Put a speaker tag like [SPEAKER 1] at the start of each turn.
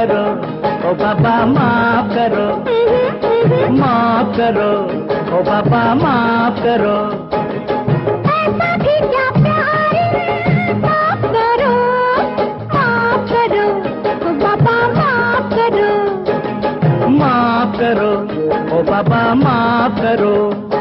[SPEAKER 1] करो, ओ बाबा माफ करो, माफ करो, ओ बाबा माफ करो।
[SPEAKER 2] ऐसा भी क्या प्यार है, माफ करो, माफ करो, ओ बाबा माफ करो,
[SPEAKER 1] माफ करो, ओ बाबा माफ करो।